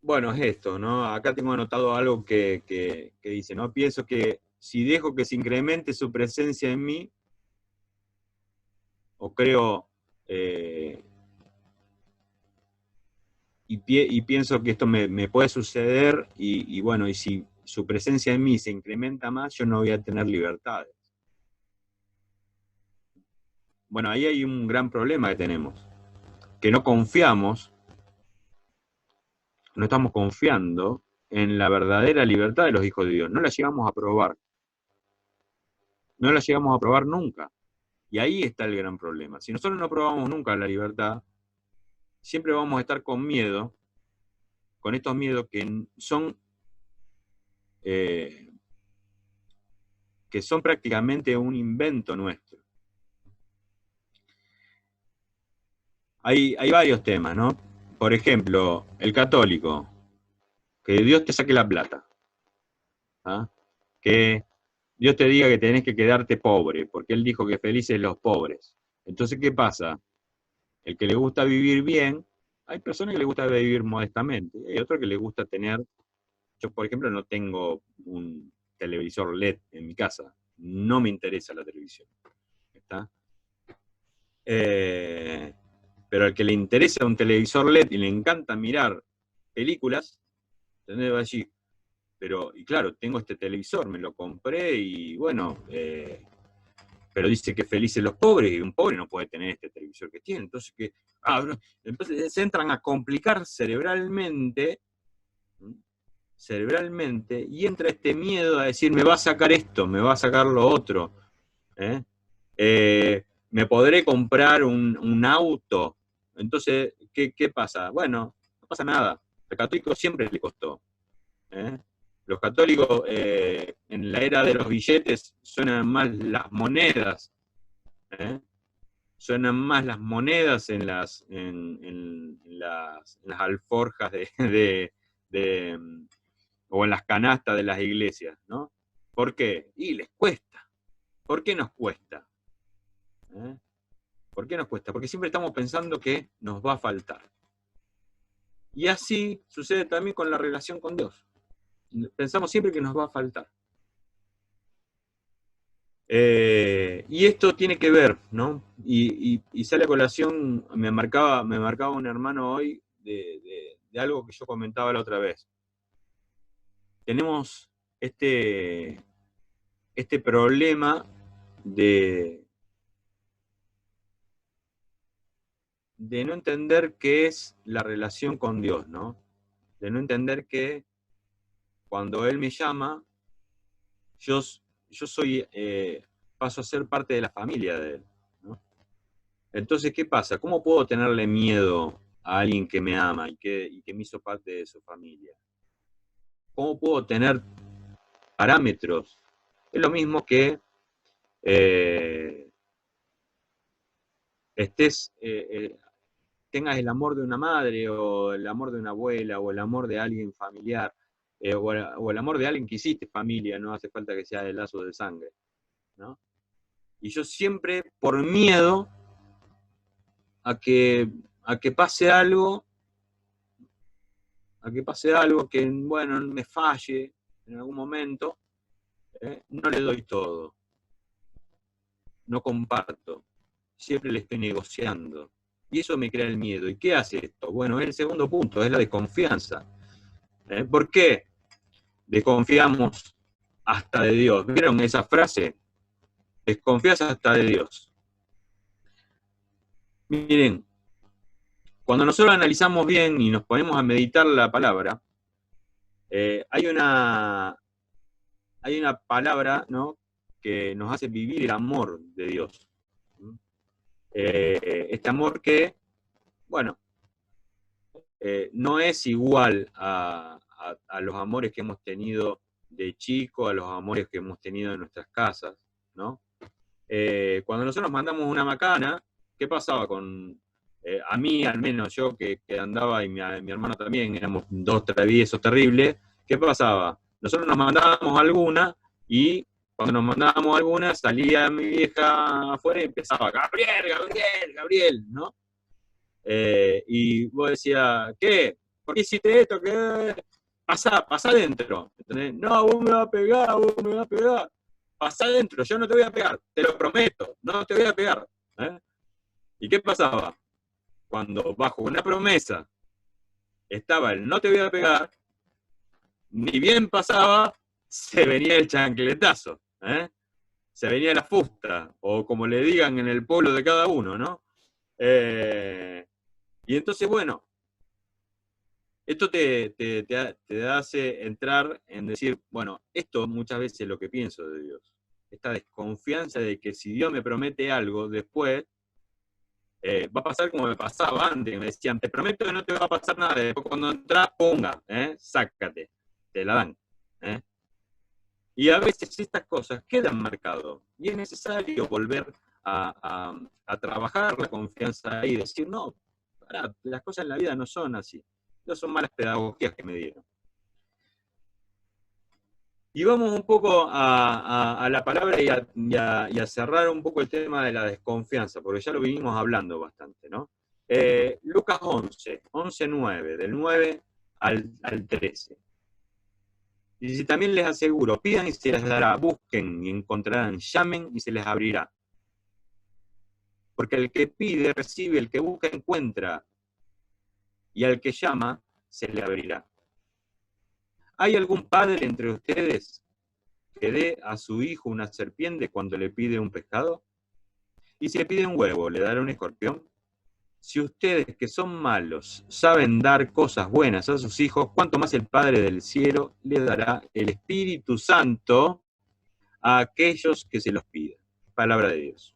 bueno, es esto, ¿no? Acá tengo anotado algo que dice, ¿no? Pienso que si dejo que se incremente su presencia en mí, o creo, eh, y pienso que esto me puede suceder, y bueno, y si su presencia en mí se incrementa más, yo no voy a tener libertades. Bueno, ahí hay un gran problema que tenemos, que no confiamos, no estamos confiando en la verdadera libertad de los hijos de Dios, no la llegamos a probar, no la llegamos a probar nunca. Y ahí está el gran problema. Si nosotros no probamos nunca la libertad, siempre vamos a estar con miedo, con estos miedos eh, que son prácticamente un invento nuestro. Hay varios temas, ¿no? Por ejemplo, el católico, que Dios te saque la plata, ¿ah? Que Dios te diga que tenés que quedarte pobre, porque Él dijo que felices los pobres. Entonces, ¿qué pasa? El que le gusta vivir bien, hay personas que le gusta vivir modestamente, hay otros que le gusta tener. Yo, por ejemplo, no tengo un televisor LED en mi casa. No me interesa la televisión. ¿Está? Eh, pero al que le interesa un televisor LED y le encanta mirar películas, ¿entendés? Va a decir, pero, y claro, tengo este televisor, me lo compré y bueno, pero dice que felices los pobres y un pobre no puede tener este televisor que tiene. Entonces, no, entonces se entran a complicar cerebralmente, y entra este miedo a decir, me va a sacar esto, me va a sacar lo otro. ¿eh? Me podré comprar un auto. Entonces, ¿qué pasa? Bueno, no pasa nada. Al católico siempre le costó. ¿eh? Los católicos, en la era de los billetes, suenan más las monedas. ¿eh? Suenan más las monedas en las alforjas de, o en las canastas de las iglesias, ¿no? ¿Por qué? Y les cuesta. ¿Por qué nos cuesta? ¿Eh? ¿Por qué nos cuesta? Porque siempre estamos pensando que nos va a faltar. Y así sucede también con la relación con Dios. Pensamos siempre que nos va a faltar. Y esto tiene que ver, ¿no? Y sale a colación, me marcaba un hermano hoy de algo que yo comentaba la otra vez. Tenemos este problema de no entender qué es la relación con Dios, ¿no? De no entender que cuando Él me llama, yo soy, paso a ser parte de la familia de Él, ¿no? Entonces, ¿qué pasa? ¿Cómo puedo tenerle miedo a alguien que me ama y que me hizo parte de su familia? ¿Cómo puedo tener parámetros? Es lo mismo que eh, estés, tengas el amor de una madre, o el amor de una abuela, o el amor de alguien familiar, o el amor de alguien que hiciste familia, no hace falta que sea de lazo de sangre, ¿no? Y yo siempre, por miedo a que, a que pase algo, que, bueno, me falle en algún momento, no le doy todo, no comparto, siempre le estoy negociando. Y eso me crea el miedo. ¿Y qué hace esto? Bueno, es el segundo punto, es la desconfianza. ¿Por qué desconfiamos hasta de Dios? ¿Vieron esa frase? Desconfías hasta de Dios. Miren, cuando nosotros analizamos bien y nos ponemos a meditar la palabra, hay una palabra, ¿no?, que nos hace vivir el amor de Dios. Este amor que, bueno, no es igual a los amores que hemos tenido de chico, a los amores que hemos tenido en nuestras casas, ¿no? Cuando nosotros mandamos una macana, ¿qué pasaba con, a mí al menos, yo que andaba, y mi hermano también, éramos dos traviesos terribles? ¿Qué pasaba? Nosotros nos mandábamos alguna, y cuando nos mandábamos alguna, salía mi vieja afuera y empezaba, Gabriel, Gabriel, Gabriel, ¿no? Y vos decías, ¿qué? ¿por qué hiciste esto? Pasá adentro. ¿Entendés? No, vos me vas a pegar, vos me vas a pegar. Pasá adentro, yo no te voy a pegar, te lo prometo, no te voy a pegar. ¿Eh? ¿Y qué pasaba? Cuando bajo una promesa estaba el no te voy a pegar, ni bien pasaba, se venía el chancletazo. ¿Eh? Se venía la fusta, o como le digan en el pueblo de cada uno, ¿no? Y entonces, bueno, esto te hace entrar en decir, bueno, esto muchas veces es lo que pienso de Dios. Esta desconfianza de que si Dios me promete algo, después va a pasar como me pasaba antes. Me decían, te prometo que no te va a pasar nada. Después cuando entras, ponga, sácate, te la dan. Y a veces estas cosas quedan marcadas. Y es necesario volver a trabajar la confianza ahí y decir, no, pará, las cosas en la vida no son así. No son malas pedagogías que me dieron. Y vamos un poco a la palabra y a cerrar un poco el tema de la desconfianza, porque ya lo vinimos hablando bastante, ¿no? Lucas 11:9, del 9 al 13. Y si también les aseguro, pidan y se les dará, busquen y encontrarán, llamen y se les abrirá. Porque el que pide, recibe, el que busca, encuentra, y al que llama, se le abrirá. ¿Hay algún padre entre ustedes que dé a su hijo una serpiente cuando le pide un pescado? Y si le pide un huevo, ¿le dará un escorpión? Si ustedes que son malos saben dar cosas buenas a sus hijos, ¿cuánto más el Padre del cielo le dará el Espíritu Santo a aquellos que se los piden? Palabra de Dios.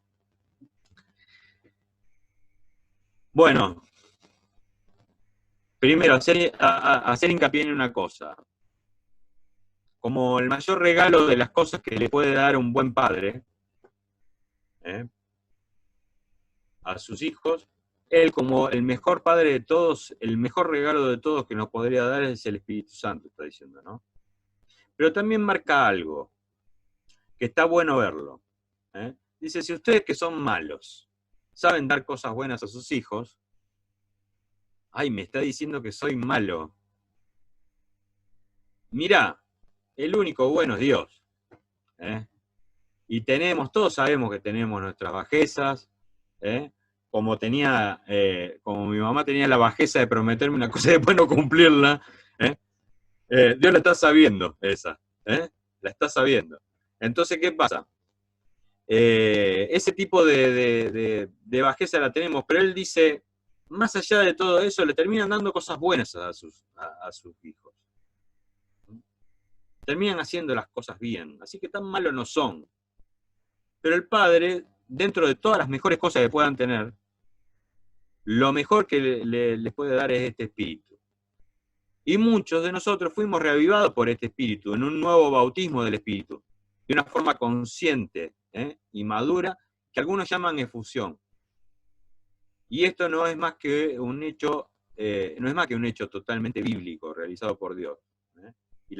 Bueno, primero hacer hincapié en una cosa. Como el mayor regalo de las cosas que le puede dar un buen padre a sus hijos, él como el mejor padre de todos, el mejor regalo de todos que nos podría dar es el Espíritu Santo, está diciendo, ¿no? Pero también marca algo, que está bueno verlo. Dice, si ustedes que son malos saben dar cosas buenas a sus hijos, ay, me está diciendo que soy malo. Mirá, el único bueno es Dios. Y todos sabemos que tenemos nuestras bajezas, como mi mamá tenía la bajeza de prometerme una cosa y después no cumplirla, Dios la está sabiendo esa, la está sabiendo. Entonces, ¿qué pasa? Ese tipo de bajeza la tenemos, pero él dice, más allá de todo eso, le terminan dando cosas buenas a sus hijos. Terminan haciendo las cosas bien, así que tan malos no son. Pero el padre, dentro de todas las mejores cosas que puedan tener, lo mejor que les puede dar es este espíritu. Y muchos de nosotros fuimos reavivados por este espíritu, en un nuevo bautismo del espíritu, de una forma consciente y madura, que algunos llaman efusión. Y esto no es más que un hecho, totalmente bíblico, realizado por Dios. Y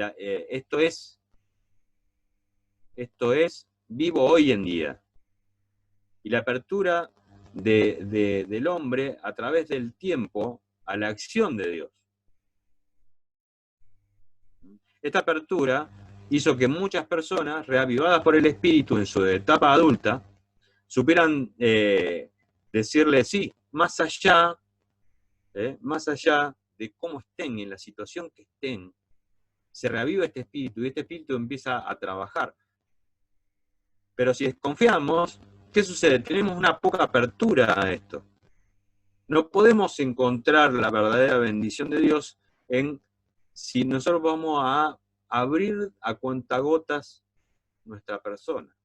esto es vivo hoy en día. Y la apertura del hombre a través del tiempo a la acción de Dios. Esta apertura hizo que muchas personas, reavivadas por el Espíritu en su etapa adulta, supieran decirle sí, más allá de cómo estén, en la situación que estén, se reaviva este Espíritu y este Espíritu empieza a trabajar. Pero si desconfiamos, ¿qué sucede? Tenemos una poca apertura a esto. No podemos encontrar la verdadera bendición de Dios si nosotros vamos a abrir a cuentagotas nuestra persona.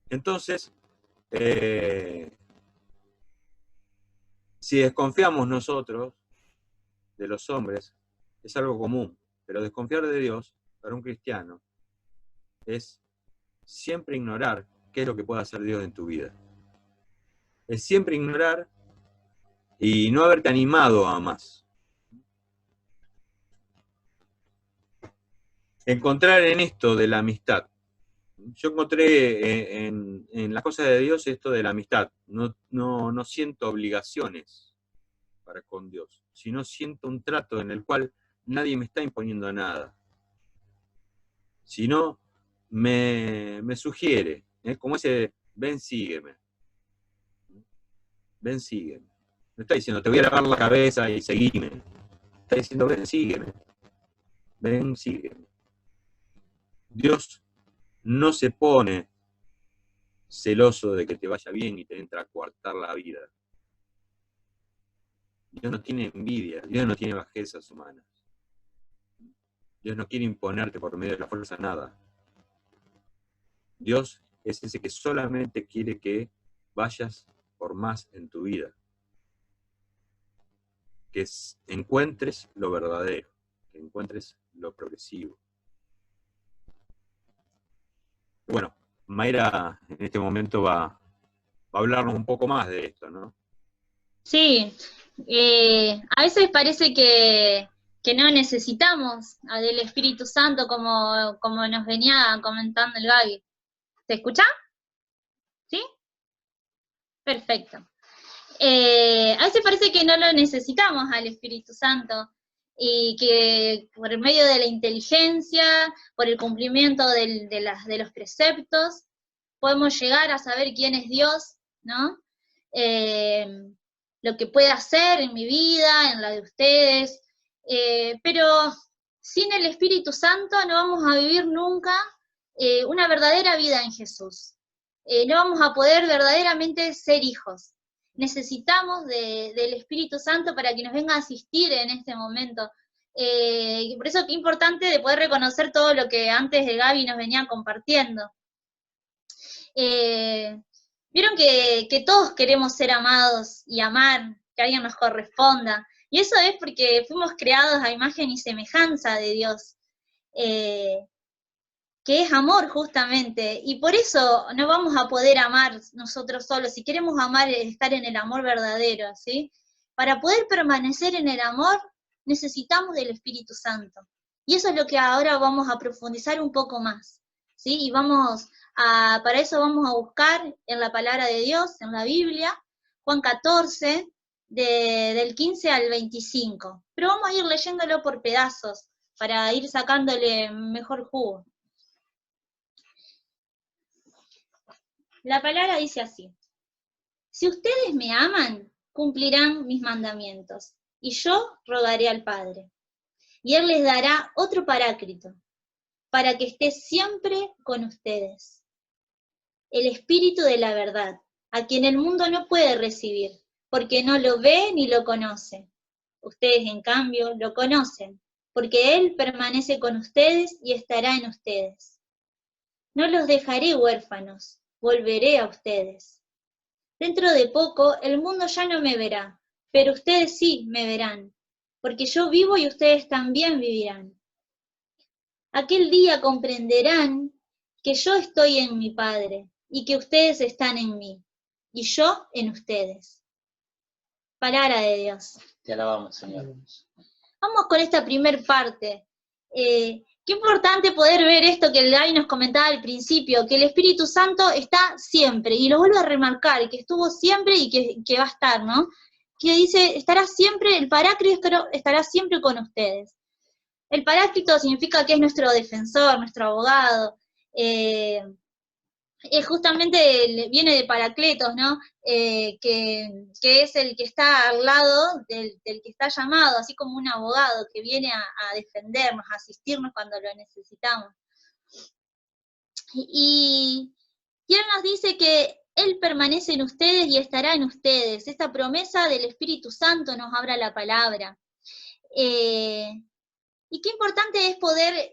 Entonces, si desconfiamos nosotros de los hombres, es algo común, pero desconfiar de Dios para un cristiano es siempre ignorar qué es lo que puede hacer Dios en tu vida. Es siempre ignorar y no haberte animado a más. Encontrar en esto de la amistad. Yo encontré en las cosas de Dios esto de la amistad. No siento obligaciones para con Dios, sino siento un trato en el cual nadie me está imponiendo nada, sino me sugiere, como ese ven, sígueme, ven, sígueme. No está diciendo te voy a lavar la cabeza y seguime, está diciendo ven, sígueme, ven, sígueme. Dios no se pone celoso de que te vaya bien y te entra a coartar la vida. Dios no tiene envidia, Dios no tiene bajezas humanas. Dios no quiere imponerte por medio de la fuerza nada. Dios es ese que solamente quiere que vayas por más en tu vida. Que encuentres lo verdadero, que encuentres lo progresivo. Bueno, Mayra en este momento va a hablarnos un poco más de esto, ¿no? Sí, a veces parece que no necesitamos del Espíritu Santo como nos venía comentando el Gaby. ¿Se escucha? ¿Sí? Perfecto. A veces parece que no lo necesitamos al Espíritu Santo y que por medio de la inteligencia, por el cumplimiento de los preceptos, podemos llegar a saber quién es Dios, ¿no? Lo que puede hacer en mi vida, en la de ustedes, pero sin el Espíritu Santo no vamos a vivir nunca una verdadera vida en Jesús. No vamos a poder verdaderamente ser hijos. Necesitamos del Espíritu Santo para que nos venga a asistir en este momento. Por eso es importante de poder reconocer todo lo que antes de Gaby nos venía compartiendo. Vieron que todos queremos ser amados y amar, que alguien nos corresponda. Y eso es porque fuimos creados a imagen y semejanza de Dios. Que es amor justamente, y por eso no vamos a poder amar nosotros solos. Si queremos amar, estar en el amor verdadero, ¿sí? Para poder permanecer en el amor, necesitamos del Espíritu Santo. Y eso es lo que ahora vamos a profundizar un poco más, ¿sí? Y para eso vamos a buscar en la palabra de Dios, en la Biblia, Juan 14, del 15 al 25. Pero vamos a ir leyéndolo por pedazos, para ir sacándole mejor jugo. La palabra dice así: si ustedes me aman, cumplirán mis mandamientos, y yo rogaré al Padre, y Él les dará otro Paráclito, para que esté siempre con ustedes. El Espíritu de la verdad, a quien el mundo no puede recibir, porque no lo ve ni lo conoce. Ustedes, en cambio, lo conocen, porque Él permanece con ustedes y estará en ustedes. No los dejaré huérfanos, volveré a ustedes. Dentro de poco el mundo ya no me verá, pero ustedes sí me verán, porque yo vivo y ustedes también vivirán. Aquel día comprenderán que yo estoy en mi Padre y que ustedes están en mí, y yo en ustedes. Palabra de Dios. Te alabamos, Señor. Vamos con esta primer parte. Qué importante poder ver esto que el Gaby nos comentaba al principio, que el Espíritu Santo está siempre, y lo vuelvo a remarcar, que estuvo siempre y que va a estar, ¿no? Que dice, estará siempre, el Paráclito estará siempre con ustedes. El Paráclito significa que es nuestro defensor, nuestro abogado, justamente viene de Paracletos, ¿no? Que es el que está al lado del que está llamado, así como un abogado que viene a defendernos, a asistirnos cuando lo necesitamos. Y él nos dice que Él permanece en ustedes y estará en ustedes. Esta promesa del Espíritu Santo nos habla la palabra. Y qué importante es poder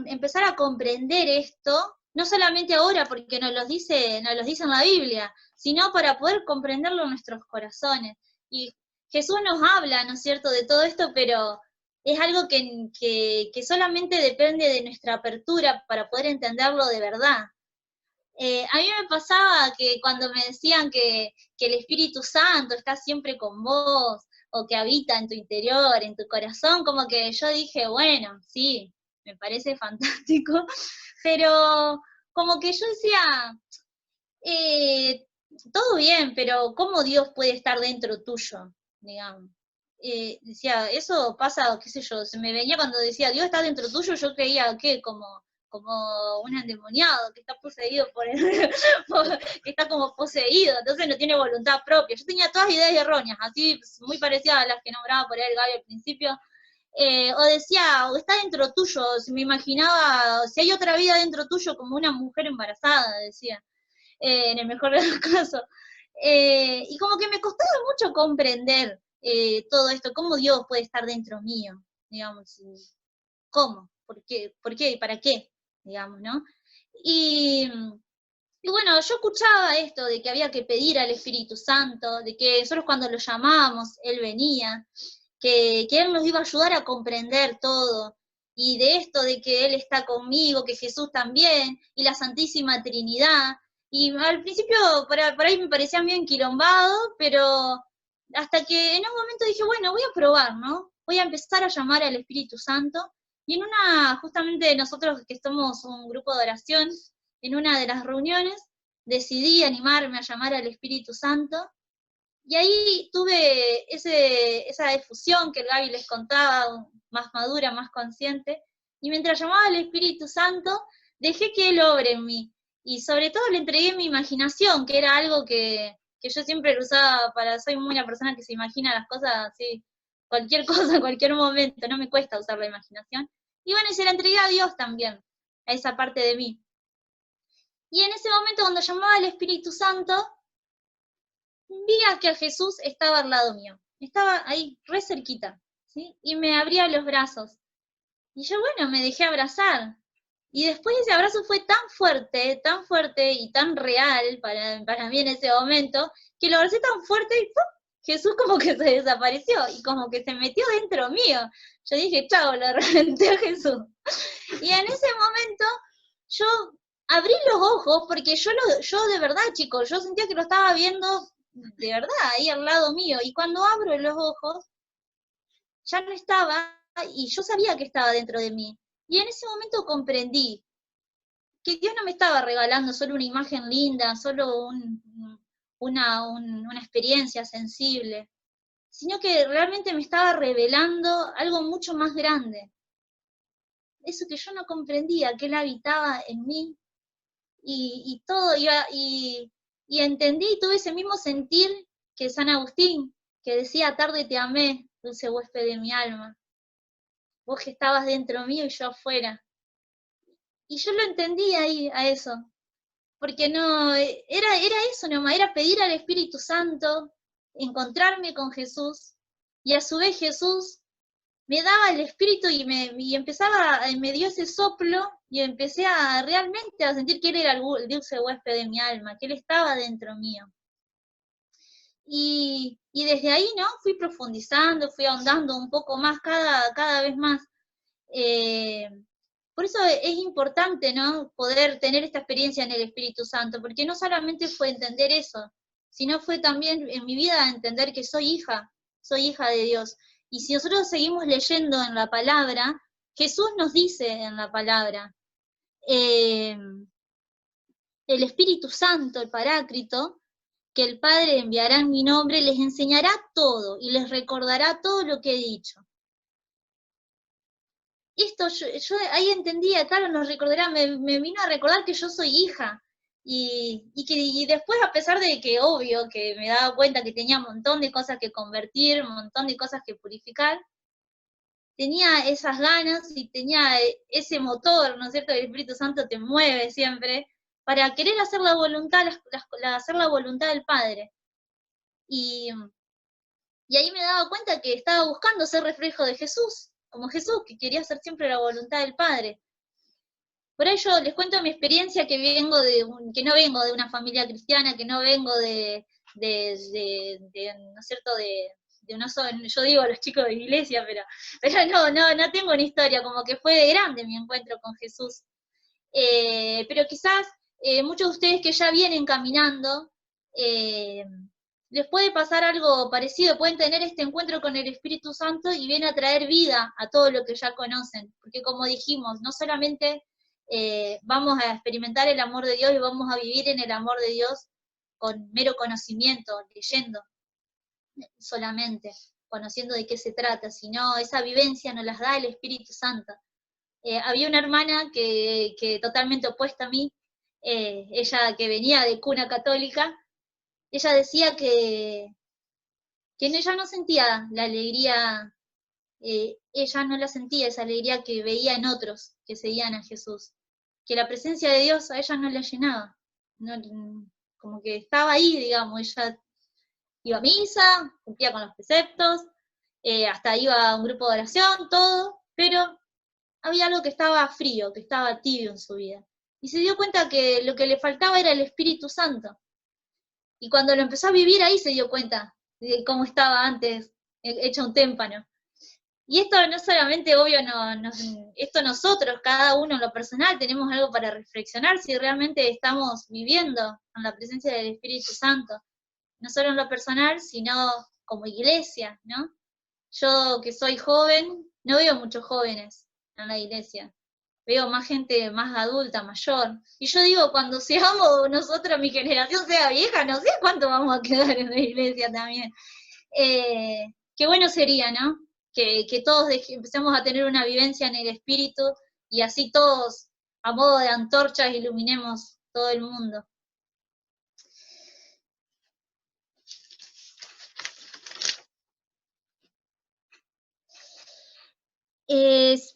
empezar a comprender esto, no solamente ahora porque nos lo dice en la Biblia, sino para poder comprenderlo en nuestros corazones. Y Jesús nos habla, ¿no es cierto?, de todo esto, pero es algo que solamente depende de nuestra apertura para poder entenderlo de verdad. A mí me pasaba que cuando me decían que el Espíritu Santo está siempre con vos, o que habita en tu interior, en tu corazón, como que yo dije, bueno, sí, me parece fantástico, pero como que yo decía, todo bien, pero ¿cómo Dios puede estar dentro tuyo, digamos? decía, eso pasa, qué sé yo, se me venía cuando decía, Dios está dentro tuyo, yo creía que como un endemoniado, que está poseído que está como poseído, entonces no tiene voluntad propia. Yo tenía todas ideas erróneas, así muy parecidas a las que nombraba por ahí el Gaby al principio. O decía, o está dentro tuyo, si me imaginaba, si hay otra vida dentro tuyo como una mujer embarazada, decía, en el mejor de los casos. Y como que me costaba mucho comprender todo esto, cómo Dios puede estar dentro mío, digamos, cómo, por qué y para qué, digamos, ¿no? Y bueno, yo escuchaba esto de que había que pedir al Espíritu Santo, de que nosotros cuando lo llamábamos, Él venía, que Él nos iba a ayudar a comprender todo, y de esto de que Él está conmigo, que Jesús también, y la Santísima Trinidad. Y al principio por ahí me parecía bien enquilombado, pero hasta que en un momento dije, bueno, voy a probar, ¿no? Voy a empezar a llamar al Espíritu Santo. Y en justamente nosotros que somos un grupo de oración, en una de las reuniones decidí animarme a llamar al Espíritu Santo, y ahí tuve esa efusión que el Gaby les contaba, más madura, más consciente, y mientras llamaba al Espíritu Santo, dejé que Él obre en mí, y sobre todo le entregué mi imaginación, que era algo que yo siempre lo usaba soy muy una persona que se imagina las cosas así, cualquier cosa, en cualquier momento, no me cuesta usar la imaginación, y bueno, y se la entregué a Dios también, a esa parte de mí. Y en ese momento, cuando llamaba al Espíritu Santo, vi que a Jesús estaba al lado mío. Estaba ahí, re cerquita, ¿sí? Y me abría los brazos. Y yo, bueno, me dejé abrazar. Y después ese abrazo fue tan fuerte y tan real para mí en ese momento, que lo abracé tan fuerte y ¡pum! Jesús como que se desapareció y como que se metió dentro mío. Yo dije, chao, lo reventé a Jesús. Y en ese momento yo abrí los ojos porque yo de verdad, chicos, yo sentía que lo estaba viendo de verdad ahí al lado mío. Y cuando abro los ojos, ya no estaba y yo sabía que estaba dentro de mí. Y en ese momento comprendí que Dios no me estaba regalando solo una imagen linda, solo una experiencia sensible, sino que realmente me estaba revelando algo mucho más grande. Eso que yo no comprendía, que Él habitaba en mí y todo, y entendí y tuve ese mismo sentir que San Agustín, que decía, tarde te amé, dulce huésped de mi alma. Vos que estabas dentro mío y yo afuera. Y yo lo entendí ahí, a eso. Porque no, era eso nomás, era pedir al Espíritu Santo, encontrarme con Jesús, y a su vez Jesús me daba el Espíritu me dio ese soplo, y empecé a realmente a sentir que Él era el dulce huésped de mi alma, que Él estaba dentro mío. Y desde ahí, ¿no? Fui profundizando, fui ahondando un poco más, cada vez más. Por eso es importante, ¿no? Poder tener esta experiencia en el Espíritu Santo, porque no solamente fue entender eso, sino fue también en mi vida entender que soy hija de Dios. Y si nosotros seguimos leyendo en la palabra, Jesús nos dice en la palabra, el Espíritu Santo, el Paráclito, que el Padre enviará en mi nombre, les enseñará todo y les recordará todo lo que he dicho. Esto yo ahí entendía, claro, nos recordará, me vino a recordar que yo soy hija. Y después, a pesar de que obvio que me daba cuenta que tenía un montón de cosas que convertir, un montón de cosas que purificar, tenía esas ganas y tenía ese motor, ¿no es cierto? El Espíritu Santo te mueve siempre para querer hacer la voluntad, hacer la voluntad del Padre. Y ahí me daba cuenta que estaba buscando ser reflejo de Jesús, como Jesús, que quería hacer siempre la voluntad del Padre. Por ello les cuento mi experiencia, que que no vengo de una familia cristiana, que no vengo ¿no es cierto?, yo digo a los chicos de iglesia, pero no tengo una historia, como que fue grande mi encuentro con Jesús. Pero quizás muchos de ustedes que ya vienen caminando, les puede pasar algo parecido, pueden tener este encuentro con el Espíritu Santo y viene a traer vida a todo lo que ya conocen, porque como dijimos, no solamente vamos a experimentar el amor de Dios y vamos a vivir en el amor de Dios con mero conocimiento, leyendo solamente, conociendo de qué se trata, sino esa vivencia nos las da el Espíritu Santo. Había una hermana que totalmente opuesta a mí, ella que venía de cuna católica, ella decía que ella no sentía la alegría, ella no la sentía, esa alegría que veía en otros que seguían a Jesús, que la presencia de Dios a ella no la llenaba, como que estaba ahí, digamos, ella iba a misa, cumplía con los preceptos, hasta iba a un grupo de oración, todo, pero había algo que estaba frío, que estaba tibio en su vida. Y se dio cuenta que lo que le faltaba era el Espíritu Santo. Y cuando lo empezó a vivir ahí se dio cuenta de cómo estaba antes, hecho un témpano. Y esto no solamente, obvio, esto nosotros, cada uno en lo personal, tenemos algo para reflexionar si realmente estamos viviendo en la presencia del Espíritu Santo. No solo en lo personal, sino como iglesia, ¿no? Yo que soy joven, no veo muchos jóvenes en la iglesia. Veo más gente más adulta, mayor. Y yo digo, cuando seamos nosotros, mi generación sea vieja, no sé cuánto vamos a quedar en la iglesia también. Qué bueno sería, ¿no? Que todos empecemos a tener una vivencia en el espíritu y así todos, a modo de antorchas, iluminemos todo el mundo.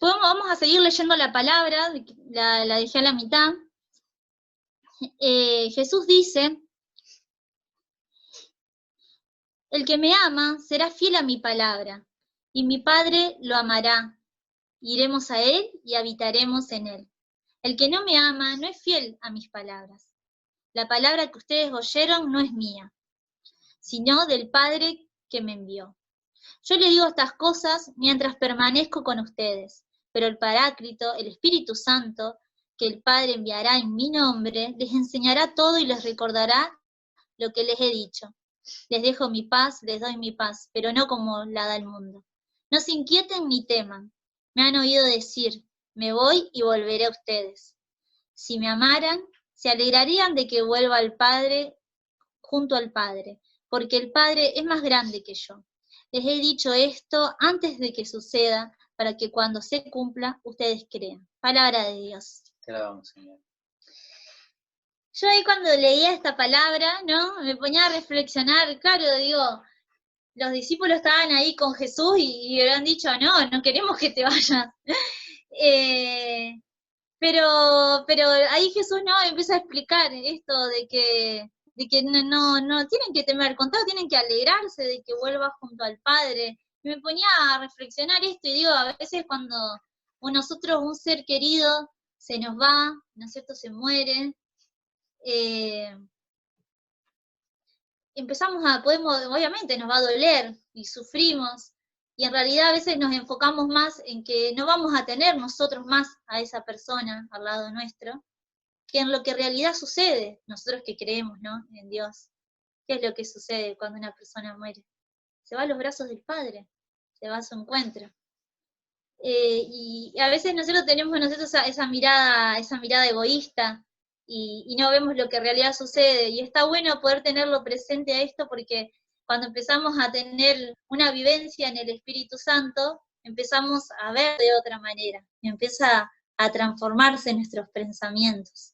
Vamos a seguir leyendo la palabra, la dejé a la mitad. Jesús dice: el que me ama será fiel a mi palabra, y mi Padre lo amará. Iremos a él y habitaremos en él. El que no me ama no es fiel a mis palabras. La palabra que ustedes oyeron no es mía, sino del Padre que me envió. Yo les digo estas cosas mientras permanezco con ustedes, pero el Paráclito, el Espíritu Santo, que el Padre enviará en mi nombre, les enseñará todo y les recordará lo que les he dicho. Les dejo mi paz, les doy mi paz, pero no como la da el mundo. No se inquieten ni teman. Me han oído decir, me voy y volveré a ustedes. Si me amaran, se alegrarían de que vuelva al Padre, junto al Padre, porque el Padre es más grande que yo. Les he dicho esto antes de que suceda, para que cuando se cumpla, ustedes crean. Palabra de Dios. Te la vamos, Señor. Yo ahí cuando leía esta palabra, ¿no? Me ponía a reflexionar, claro, digo, los discípulos estaban ahí con Jesús y le han dicho, no queremos que te vayas. Pero ahí Jesús no empieza a explicar esto de que no tienen que temer, al contrario, tienen que alegrarse de que vuelva junto al Padre. Y me ponía a reflexionar esto y digo, a veces cuando nosotros, un ser querido, se nos va, ¿no es cierto?, se muere, obviamente nos va a doler y sufrimos, y en realidad a veces nos enfocamos más en que no vamos a tener nosotros más a esa persona al lado nuestro, que en lo que en realidad sucede, nosotros que creemos, ¿no?, en Dios. ¿Qué es lo que sucede cuando una persona muere? Se va a los brazos del Padre, se va a su encuentro. Y a veces nosotros tenemos esa mirada egoísta, y no vemos lo que en realidad sucede, y está bueno poder tenerlo presente a esto, porque cuando empezamos a tener una vivencia en el Espíritu Santo, empezamos a ver de otra manera, empieza a transformarse nuestros pensamientos.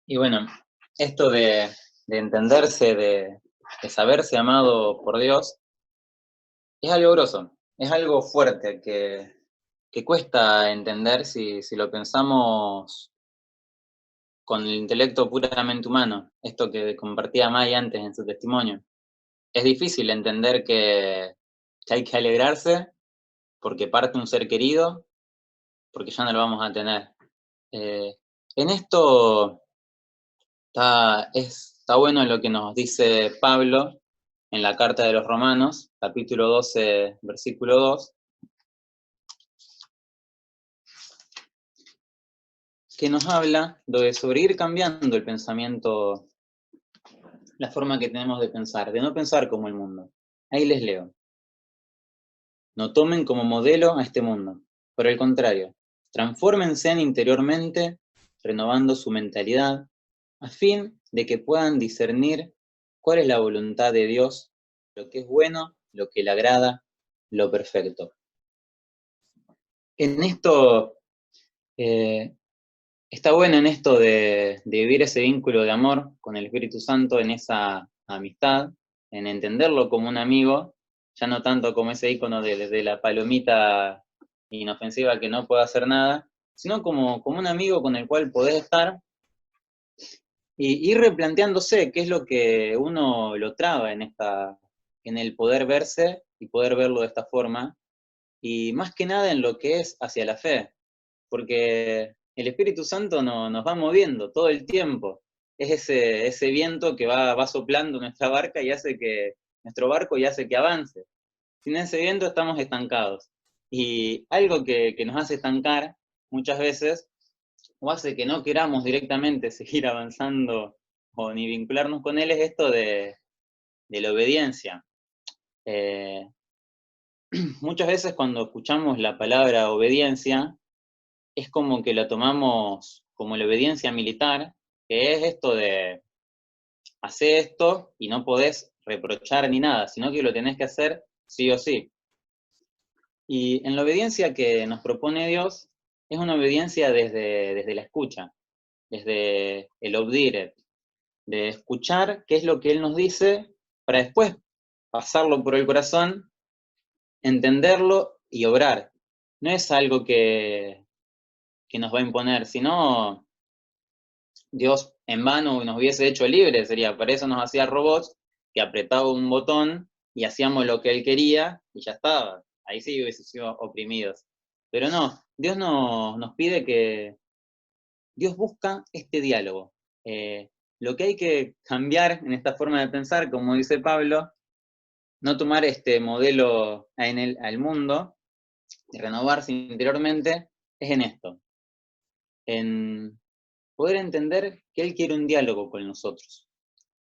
Y bueno, esto de entenderse, de saberse amado por Dios, es algo grosso, es algo fuerte que cuesta entender si lo pensamos con el intelecto puramente humano, esto que compartía May antes en su testimonio. Es difícil entender que hay que alegrarse porque parte un ser querido, porque ya no lo vamos a tener. En esto está bueno lo que nos dice Pablo en la carta de los Romanos, capítulo 12, versículo 2, que nos habla sobre ir cambiando el pensamiento, la forma que tenemos de pensar, de no pensar como el mundo. Ahí les leo. No tomen como modelo a este mundo, por el contrario, transfórmense interiormente, renovando su mentalidad, a fin de que puedan discernir cuál es la voluntad de Dios, lo que es bueno, lo que le agrada, lo perfecto. En esto, está bueno en esto de vivir ese vínculo de amor con el Espíritu Santo, en esa amistad, en entenderlo como un amigo, ya no tanto como ese ícono de la palomita inofensiva que no puede hacer nada, sino como un amigo con el cual podés estar y ir replanteándose qué es lo que uno lo traba en el poder verse y poder verlo de esta forma, y más que nada en lo que es hacia la fe, porque el Espíritu Santo nos va moviendo todo el tiempo. Es ese viento que va soplando nuestra barca y hace que nuestro barco y hace que avance. Sin ese viento estamos estancados. Y algo que nos hace estancar muchas veces, o hace que no queramos directamente seguir avanzando o ni vincularnos con él, es esto de la obediencia. Muchas veces cuando escuchamos la palabra obediencia, es como que la tomamos como la obediencia militar, que es esto de hacer esto y no podés reprochar ni nada, sino que lo tenés que hacer sí o sí. Y en la obediencia que nos propone Dios, es una obediencia desde la escucha, desde el obdire, de escuchar qué es lo que Él nos dice, para después pasarlo por el corazón, entenderlo y obrar. No es algo que nos va a imponer, sino Dios en vano nos hubiese hecho libres, sería, para eso nos hacía robots que apretaba un botón y hacíamos lo que Él quería y ya estaba. Ahí sí hubiese sido oprimidos. Pero no, Dios nos pide que Dios busca este diálogo. Lo que hay que cambiar en esta forma de pensar, como dice Pablo, no tomar este modelo al mundo y renovarse interiormente, es en esto, en poder entender que Él quiere un diálogo con nosotros,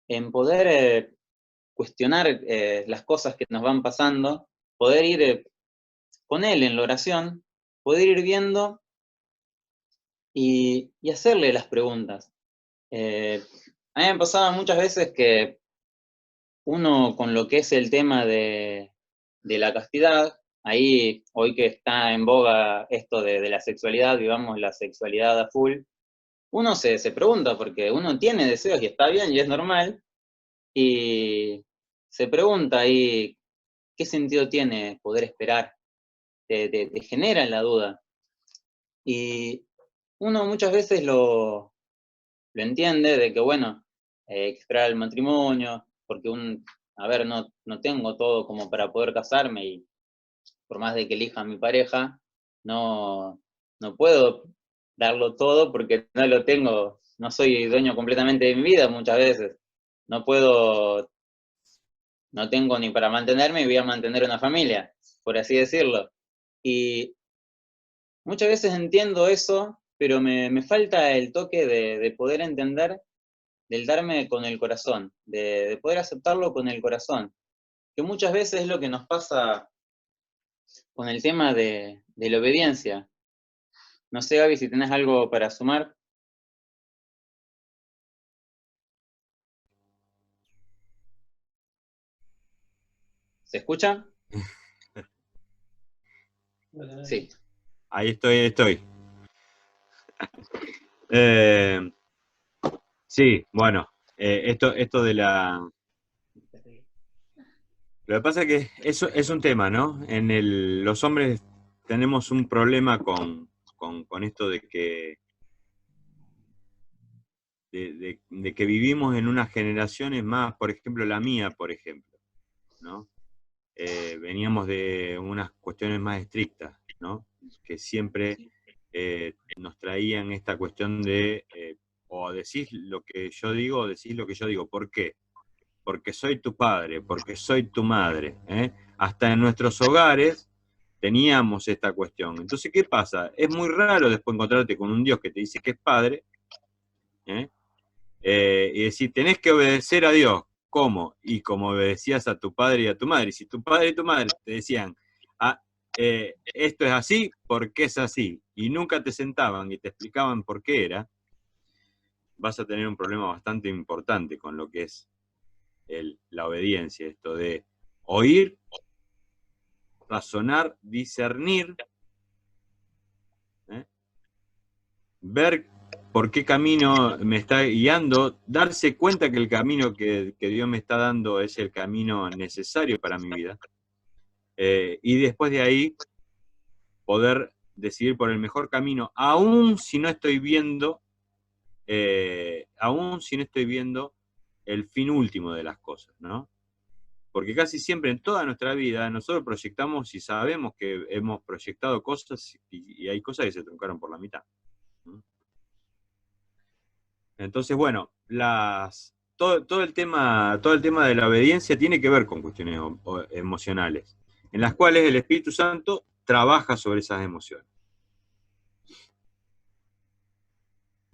en poder cuestionar las cosas que nos van pasando, poder ir con Él en la oración, poder ir viendo y hacerle las preguntas. A mí me pasaba muchas veces que uno con lo que es el tema de la castidad, ahí hoy que está en boga esto de la sexualidad, vivamos la sexualidad a full, uno se pregunta, porque uno tiene deseos y está bien y es normal, y se pregunta ahí, ¿qué sentido tiene poder esperar? Te genera la duda. Y uno muchas veces lo entiende de que, bueno, hay que esperar el matrimonio, porque a ver, no tengo todo como para poder casarme y por más de que elija a mi pareja, no puedo darlo todo porque no lo tengo, no soy dueño completamente de mi vida muchas veces. No puedo, no tengo ni para mantenerme y voy a mantener una familia, por así decirlo. Y muchas veces entiendo eso, pero me falta el toque de poder entender, del darme con el corazón, de poder aceptarlo con el corazón, que muchas veces es lo que nos pasa con el tema de la obediencia. No sé, Gaby, si tenés algo para sumar. ¿Se escucha? Sí. Ahí estoy. Sí, bueno, esto de la... Lo que pasa es que eso es un tema, ¿no? Los hombres tenemos un problema con esto de que de que vivimos en unas generaciones más, por ejemplo, la mía, por ejemplo, ¿no? Veníamos de unas cuestiones más estrictas, ¿no? Que siempre nos traían esta cuestión de o decís lo que yo digo o decís lo que yo digo. ¿Por qué? Porque soy tu padre, porque soy tu madre. Hasta en nuestros hogares teníamos esta cuestión. Entonces, ¿qué pasa? Es muy raro después encontrarte con un Dios que te dice que es padre, y decir, tenés que obedecer a Dios. ¿Cómo? Y como obedecías a tu padre y a tu madre. Y si tu padre y tu madre te decían, ah, esto es así, ¿por qué es así? Y nunca te sentaban y te explicaban por qué era, vas a tener un problema bastante importante con lo que es la obediencia, esto de oír, razonar, discernir, ver por qué camino me está guiando, darse cuenta que el camino que Dios me está dando es el camino necesario para mi vida, y después de ahí poder decidir por el mejor camino, aún si no estoy viendo el fin último de las cosas, ¿no? Porque casi siempre en toda nuestra vida nosotros proyectamos y sabemos que hemos proyectado cosas y hay cosas que se truncaron por la mitad. Entonces, bueno, todo el tema de la obediencia tiene que ver con cuestiones emocionales, en las cuales el Espíritu Santo trabaja sobre esas emociones.